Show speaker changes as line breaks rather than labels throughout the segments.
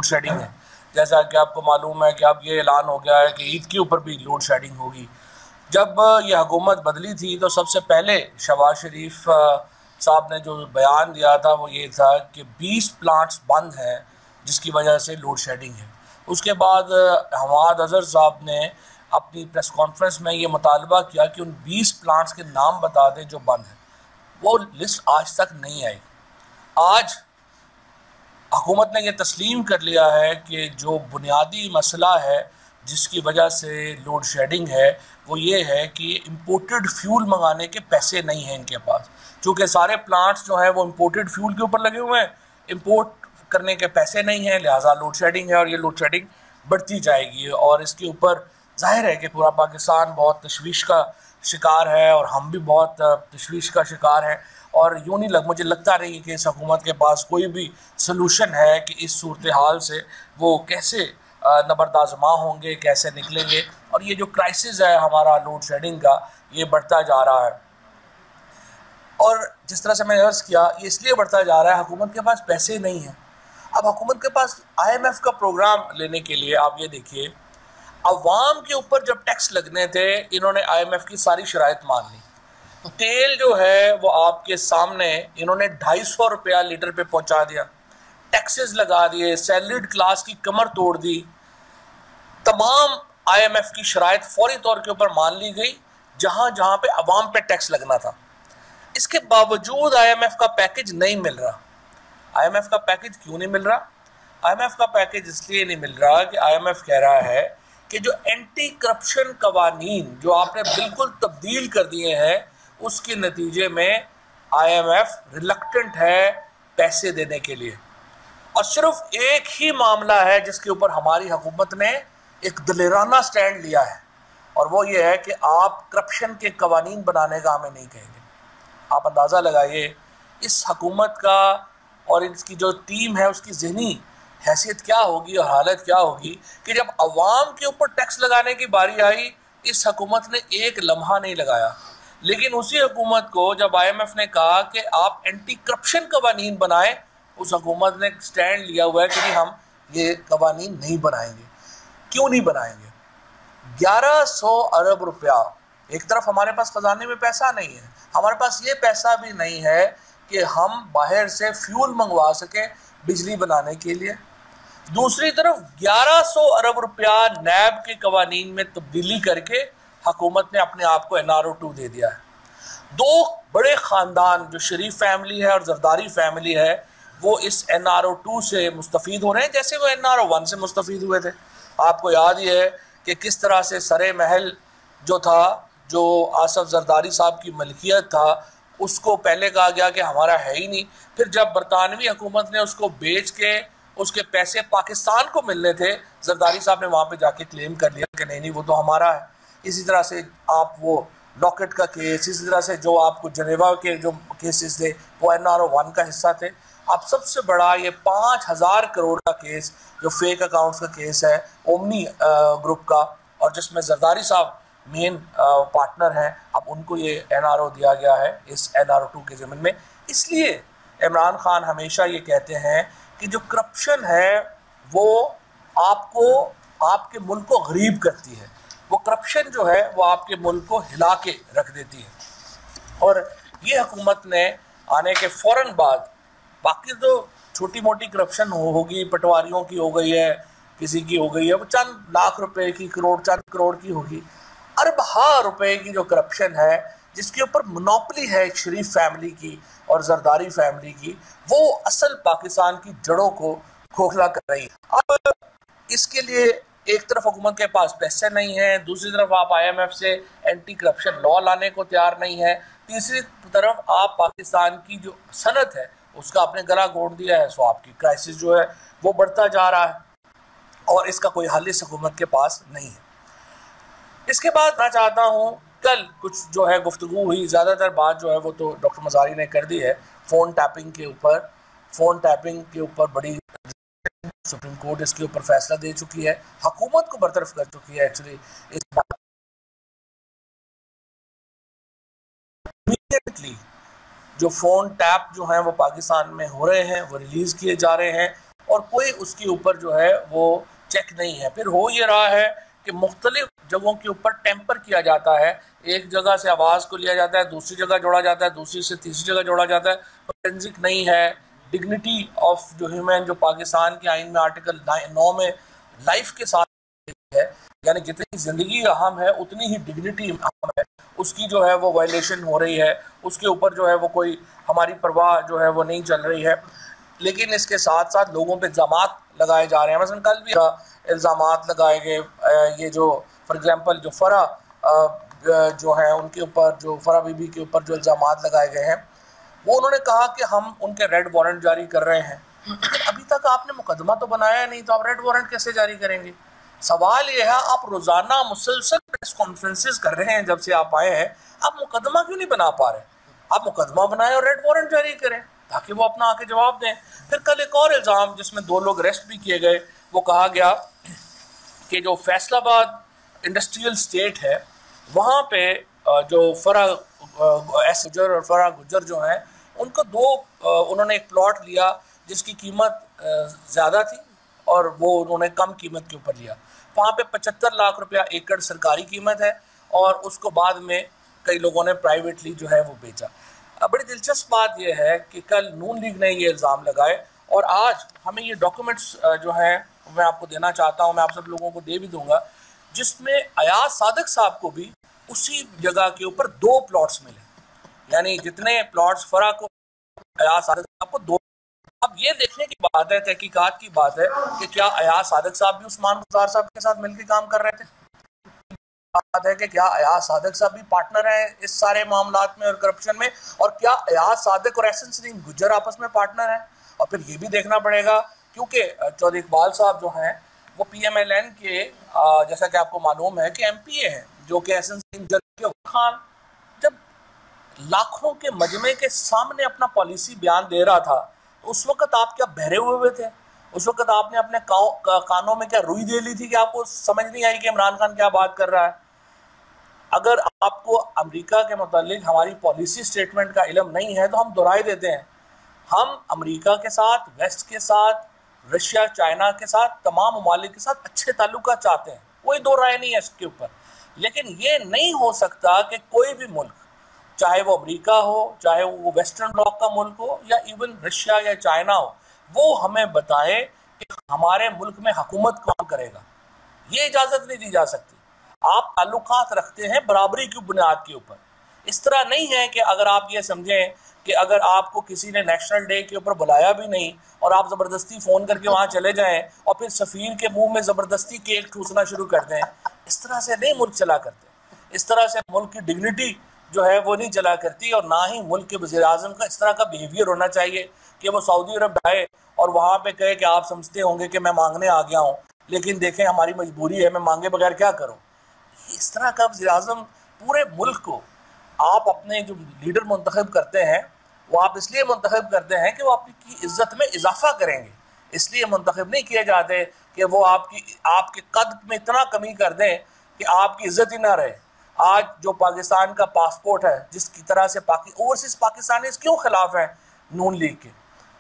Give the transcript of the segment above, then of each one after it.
Load shedding है। जैसा कि आपको मालूम है कि अब ये ऐलान हो गया है कि ईद के ऊपर भी लोड शेडिंग होगी। जब ये हुकूमत बदली थी तो सबसे पहले शहबाज शरीफ साहब ने जो बयान दिया था वो ये था कि 20 प्लांट्स बंद हैं जिसकी वजह से लोड शेडिंग है। उसके बाद हमाद अजहर साहब ने अपनी प्रेस कॉन्फ्रेंस में ये मुतालबा किया कि उन 20 प्लांट्स के नाम बता दें जो बंद हैं। वो लिस्ट आज तक नहीं आई। आज हुकूमत ने यह तस्लीम कर लिया है कि जो बुनियादी मसला है जिसकी वजह से लोड शेडिंग है वो ये है कि इम्पोर्टेड फ्यूल मंगाने के पैसे नहीं हैं इनके पास। चूँकि सारे प्लांट्स जो हैं वो इम्पोर्टेड फ्यूल के ऊपर लगे हुए हैं, इम्पोर्ट करने के पैसे नहीं हैं, लिहाजा लोड शेडिंग है और ये लोड शेडिंग बढ़ती जाएगी। और इसके ऊपर जाहिर है कि पूरा पाकिस्तान बहुत तशवीश का शिकार है और हम भी बहुत तशवीश का शिकार हैं। और यूँ नहीं मुझे लगता नहीं कि इस हुकूमत के पास कोई भी सलूशन है कि इस सूरत हाल से वो कैसे नबरदाज़मा होंगे, कैसे निकलेंगे। और ये जो क्राइसिस है हमारा लोड शेडिंग का, ये बढ़ता जा रहा है। और जिस तरह से मैंने अर्ज़ किया, ये इसलिए बढ़ता जा रहा है, हुकूमत के पास पैसे नहीं हैं। अब हुकूमत के पास IMF का प्रोग्राम लेने के लिए आप ये देखिए, अवाम के ऊपर जब टैक्स लगने थे इन्होंने IMF की सारी शराइत मान ली। तेल जो है वो आपके सामने इन्होंने 250 रुपया लीटर पे पहुंचा दिया, टैक्सेस लगा दिए, सैलरीड क्लास की कमर तोड़ दी। तमाम IMF की शराइत फौरी तौर के ऊपर मान ली गई जहां जहां पे अवाम पे टैक्स लगना था। इसके बावजूद IMF का पैकेज नहीं मिल रहा। IMF का पैकेज क्यों नहीं मिल रहा? IMF का पैकेज इसलिए नहीं मिल रहा कि IMF कह रहा है कि जो एंटी करप्शन कवानीन जो आपने बिल्कुल तब्दील कर दिए हैं उसके नतीजे में IMF रिलक्टेंट है पैसे देने के लिए। और सिर्फ एक ही मामला है जिसके ऊपर हमारी हुकूमत ने एक दलेराना स्टैंड लिया है और वो ये है कि आप करप्शन के कवानीन बनाने का हमें नहीं कहेंगे। आप अंदाज़ा लगाइए इस हुकूमत का और इसकी जो टीम है उसकी ज़हनी हैसियत क्या होगी और हालत क्या होगी कि जब अवाम के ऊपर टैक्स लगाने की बारी आई इस हुकूमत ने एक लम्हा नहीं लगाया। लेकिन उसी हुकूमत को जब IMF ने कहा कि आप एंटी करप्शन कवानीन बनाएं, उस हुकूमत ने स्टैंड लिया हुआ है कि नहीं हम ये कवानीन नहीं बनाएंगे। क्यों नहीं बनाएंगे? 1100 अरब रुपया, एक तरफ हमारे पास खजाने में पैसा नहीं है, हमारे पास ये पैसा भी नहीं है कि हम बाहर से फ्यूल मंगवा सके बिजली बनाने के लिए। दूसरी तरफ 1100 अरब रुपया नैब के कवानीन में तब्दीली करके हुकूमत ने अपने आप को NRO2 दे दिया है। दो बड़े ख़ानदान जो शरीफ फैमिली है और जरदारी फैमिली है वो इस NRO2 से मुस्तफ़ीद हो रहे हैं जैसे वो NRO1 से मुस्तफ़ीद हुए थे। आपको याद ही है कि किस तरह से सरे महल जो था, जो आसफ जरदारी साहब की मलकियत था, उसको पहले कहा गया कि हमारा है ही नहीं। फिर जब बरतानवी हुकूमत ने उसको बेच के उसके पैसे पाकिस्तान को मिलने थे, जरदारी साहब ने वहाँ पे जाके क्लेम कर लिया कि नहीं नहीं वो तो हमारा है। इसी तरह से आप वो लॉकेट का केस, इसी तरह से जो आपको जनेवा के जो केसेस थे वो NRO1 का हिस्सा थे। अब सबसे बड़ा ये 5000 करोड़ का केस जो फेक अकाउंट्स का केस है ओमनी ग्रुप का, और जिसमें जरदारी साहब मेन पार्टनर हैं, अब उनको ये NRO दिया गया है इस NRO2 के ज़मीन में। इसलिए इमरान खान हमेशा ये कहते हैं कि जो करप्शन है वो आपको आपके मुल्क को गरीब करती है, वो करप्शन जो है वो आपके मुल्क को हिला के रख देती है। और ये हुकूमत ने आने के फ़ौरन बाद, बाकी तो छोटी मोटी करप्शन होगी, पटवारियों की हो गई है, किसी की हो गई है, वो चंद लाख रुपए की, चंद करोड़ की होगी। अरबहा रुपए की जो करप्शन है जिसके ऊपर मोनोपोली है एक शरीफ फैमिली की और जरदारी फैमिली की, वो असल पाकिस्तान की जड़ों को खोखला कर रही है। अब इसके लिए एक तरफ हुकूमत के पास पैसे नहीं है, दूसरी तरफ आप IMF से एंटी करप्शन लॉ लाने को तैयार नहीं है, तीसरी तरफ आप पाकिस्तान की जो सनत है उसका आपने गला घोट दिया है। सो आपकी क्राइसिस जो है वो बढ़ता जा रहा है और इसका कोई हल इस हुकूमत के पास नहीं है। इसके बाद मैं चाहता हूँ, कल कुछ जो है गुफ्तगू हुई, ज़्यादातर बात जो है वो तो डॉक्टर मज़ारी ने कर दी है फ़ोन टैपिंग के ऊपर। फ़ोन टैपिंग के ऊपर बड़ी सुप्रीम कोर्ट इसके ऊपर फैसला दे चुकी है, हुकूमत को बरतरफ कर चुकी है। एक्चुअली इस बात जो फ़ोन टैप जो हैं वो पाकिस्तान में हो रहे हैं, वो रिलीज़ किए जा रहे हैं और कोई उसके ऊपर जो है वो चेक नहीं है। फिर हो ये रहा है कि मुख्तलिफ जगहों के ऊपर टेम्पर किया जाता है, एक जगह से आवाज़ को लिया जाता है, दूसरी जगह जोड़ा जाता है, दूसरी से तीसरी जगह जोड़ा जाता है, फोरेंसिक नहीं है। डिग्निटी ऑफ जो ह्यूमन, जो पाकिस्तान के आइन में आर्टिकल 9 में लाइफ के साथ है, यानी जितनी ज़िंदगी अहम है उतनी ही डिग्निटी अहम है, उसकी जो है वो वायलेशन हो रही है, उसके ऊपर जो है वो कोई हमारी परवाह जो है वो नहीं चल रही है। लेकिन इसके साथ साथ लोगों पे इल्ज़ामात लगाए जा रहे हैं। मसलन कल भी इल्ज़ामात लगाए गए, ये जो फॉर एग्जांपल जो फ़रा जो है उनके ऊपर, जो फ़रा बीबी के ऊपर जो इल्ज़ामात लगाए गए हैं, वो उन्होंने कहा कि हम उनके रेड वारंट जारी कर रहे हैं। लेकिन अभी तक आपने मुकदमा तो बनाया नहीं, तो आप रेड वारंट कैसे जारी करेंगे? सवाल ये है, आप रोज़ाना मुसलसल प्रेस कॉन्फ्रेंसेस कर रहे हैं जब से आप आए हैं, आप मुकदमा क्यों नहीं बना पा रहे? आप मुकदमा बनाएं और रेड वारंट जारी करें ताकि वो अपना आके जवाब दें। फिर कल एक और इल्ज़ाम जिसमें 2 लोग अरेस्ट भी किए गए, वो कहा गया कि जो फैसलाबाद इंडस्ट्रियल स्टेट है वहाँ पे जो फ़रा एस गुजर और फ़रा गुजर जो हैं उनको उन्होंने एक प्लॉट लिया जिसकी कीमत ज़्यादा थी और वो उन्होंने कम कीमत के ऊपर लिया। वहाँ पे 75 लाख रुपया एकड़ सरकारी कीमत है और उसको बाद में कई लोगों ने प्राइवेटली जो है वो बेचा। बड़ी दिलचस्प बात यह है कि कल नून लीग ने ये इल्ज़ाम लगाए और आज हमें ये डॉक्यूमेंट्स जो हैं मैं आपको देना चाहता हूँ, मैं आप सब लोगों को दे भी दूँगा, जिसमें अयाज सादिक साहब को भी उसी जगह के ऊपर 2 प्लॉट्स मिले, यानी जितने प्लॉट्स फ़रा को अयाज सादिक साहब को 2। अब ये देखने की बात है, तहकीकात की बात है कि क्या अयाज सादिक साहब भी उस्मान गुजार साहब के साथ मिलकर काम कर रहे थे? बात है कि क्या अयाज सादिक साहब भी पार्टनर हैं इस सारे मामलात में और करप्शन में, और क्या अयाज सादिक और एहसन सलीम गुज्जर आपस में पार्टनर हैं? और फिर ये भी देखना पड़ेगा क्योंकि चौधरी इकबाल साहब जो हैं वो PMLN के जैसा कि आपको मालूम है कि MPA हैं, जो कि एहसन सलीम गुज्जर खान जब लाखों के मजमे के सामने अपना पॉलिसी बयान दे रहा था, तो उस वक्त आप क्या बहरे हुए थे? उस वक्त आपने अपने कानों में क्या रुई दे ली थी कि आपको समझ नहीं आई कि इमरान खान क्या बात कर रहा है? अगर आपको अमेरिका के मुतालिक हमारी पॉलिसी स्टेटमेंट का इल्म नहीं है तो हम दोहराए देते हैं। हम अमेरिका के साथ, वेस्ट के साथ, रशिया, चाइना के साथ, तमाम ममालिक के साथ अच्छे ताल्लुकात चाहते हैं, कोई दो राय नहीं है इसके ऊपर। लेकिन ये नहीं हो सकता कि कोई भी मुल्क, चाहे वो अमेरिका हो, चाहे वो वेस्टर्न ब्लॉक का मुल्क हो, या इवन रशिया या चाइना हो, वो हमें बताए कि हमारे मुल्क में हुकूमत कौन करेगा। ये इजाज़त नहीं दी जा सकती। आप ताल्लुकात रखते हैं बराबरी की बुनियाद के ऊपर। इस तरह नहीं है कि अगर आप ये समझें कि अगर आपको किसी ने नेशनल डे के ऊपर बुलाया भी नहीं और आप ज़बरदस्ती फ़ोन करके वहाँ चले जाएं और फिर सफ़ीर के मुंह में ज़बरदस्ती केक ठूसना शुरू कर दें। इस तरह से नहीं मुल्क चला करते। इस तरह से मुल्क की डिग्निटी जो है वो नहीं चला करती, और ना ही मुल्क के वज़ीर-ए-आज़म का इस तरह का बिहेवियर होना चाहिए कि वो सऊदी अरब जाए और वहाँ पे कहे कि आप समझते होंगे कि मैं मांगने आ गया हूँ, लेकिन देखें हमारी मजबूरी है, मैं मांगे बगैर क्या करूँ। इस तरह का वज़ीर-ए-आज़म पूरे मुल्क को, आप अपने जो लीडर मुंतखब करते हैं वो आप इसलिए मुंतखब करते हैं कि वो आपकी इज्जत में इजाफा करेंगे, इसलिए मुंतखब नहीं किए जाते कि वो आपके कद में इतना कमी कर दें कि आपकी इज्जत ही ना रहे। आज जो पाकिस्तान का पासपोर्ट है, जिसकी तरह से ओवरसीज़ पाकिस्तानीज़ क्यों खिलाफ हैं नून लीग के?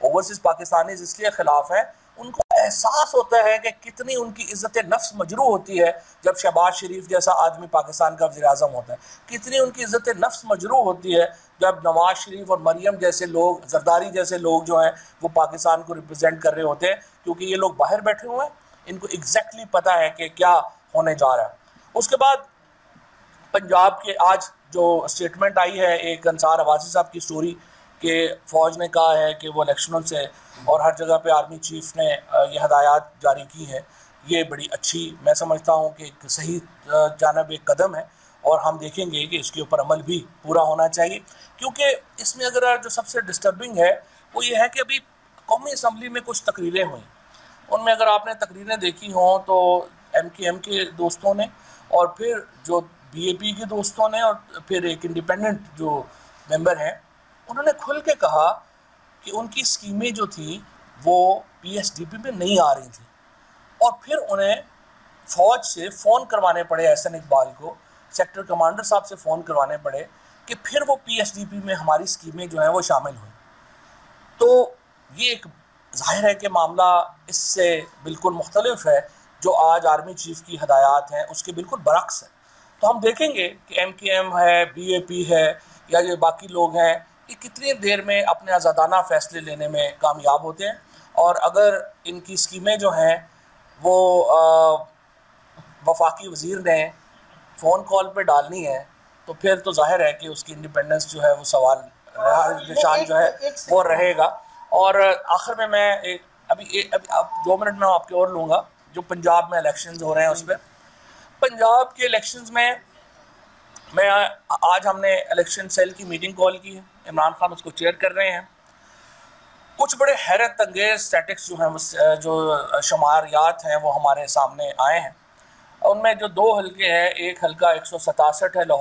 ओवरसीज़ पाकिस्तानीज़ इसलिए खिलाफ हैं, उनको एहसास होता है कि कितनी उनकी इज्जत नफ्स मजरू होती है जब शहबाज शरीफ जैसा आदमी पाकिस्तान का वज़ीर-ए-आज़म होता है, कितनी उनकी इज्जत नफ्स मजरू होती है जब नवाज शरीफ और मरियम जैसे लोग, जरदारी जैसे लोग जो हैं वो पाकिस्तान को रिप्रेजेंट कर रहे होते हैं, क्योंकि ये लोग बाहर बैठे हुए हैं, इनको एग्जैक्टली पता है कि क्या होने जा रहा है। उसके बाद पंजाब के आज जो स्टेटमेंट आई है एक अंसार अवासी साहब की स्टोरी कि फ़ौज ने कहा है कि वो इलेक्शनों से और हर जगह पे आर्मी चीफ ने ये हदायत जारी की है, ये बड़ी अच्छी, मैं समझता हूँ कि एक सही जानब एक कदम है, और हम देखेंगे कि इसके ऊपर अमल भी पूरा होना चाहिए। क्योंकि इसमें अगर जो सबसे डिस्टर्बिंग है वो ये है कि अभी कौमी असम्बली में कुछ तकरीरें हुई, उनमें अगर आपने तकरीरें देखी हों तो MKM के दोस्तों ने और फिर जो BAP के दोस्तों ने और फिर एक इंडिपेंडेंट जो मेंबर हैं, उन्होंने खुल के कहा कि उनकी स्कीमें जो थी वो PSDP में नहीं आ रही थी, और फिर उन्हें फ़ौज से फ़ोन करवाने पड़े, एहसन इकबाल को सेक्टर कमांडर साहब से फ़ोन करवाने पड़े कि फिर वो PSDP में हमारी स्कीमें जो हैं वो शामिल हुई। तो ये एक ज़ाहिर है कि मामला इससे बिल्कुल मुख्तलिफ है। जो आज आर्मी चीफ़ की हदायत हैं उसके बिल्कुल बरक्स है। तो हम देखेंगे कि MKM है, BAP है, या ये बाकी लोग हैं, ये कितनी देर में अपने आज़ादाना फ़ैसले लेने में कामयाब होते हैं। और अगर इनकी स्कीमें जो हैं वो वफाकी वज़ीर ने फ़ोन कॉल पे डालनी है, तो फिर तो ज़ाहिर है कि उसकी इंडिपेंडेंस जो है वो सवाल निशान जो है वो रहेगा। और आखिर में मैं अभी अब 2 मिनट में आपके और लूँगा। जो पंजाब में इलेक्शंस हो रहे हैं उस पर, पंजाब के इलेक्शंस में मैं आज हमने इलेक्शन सेल की मीटिंग कॉल की है, इमरान खान उसको चेयर कर रहे हैं। कुछ बड़े हैरत अंगेज स्टैटिक्स जो हैं, जो शुमारियात हैं वो हमारे सामने आए हैं। उनमें जो 2 हल्के हैं, एक हल्का 167 है लाहौर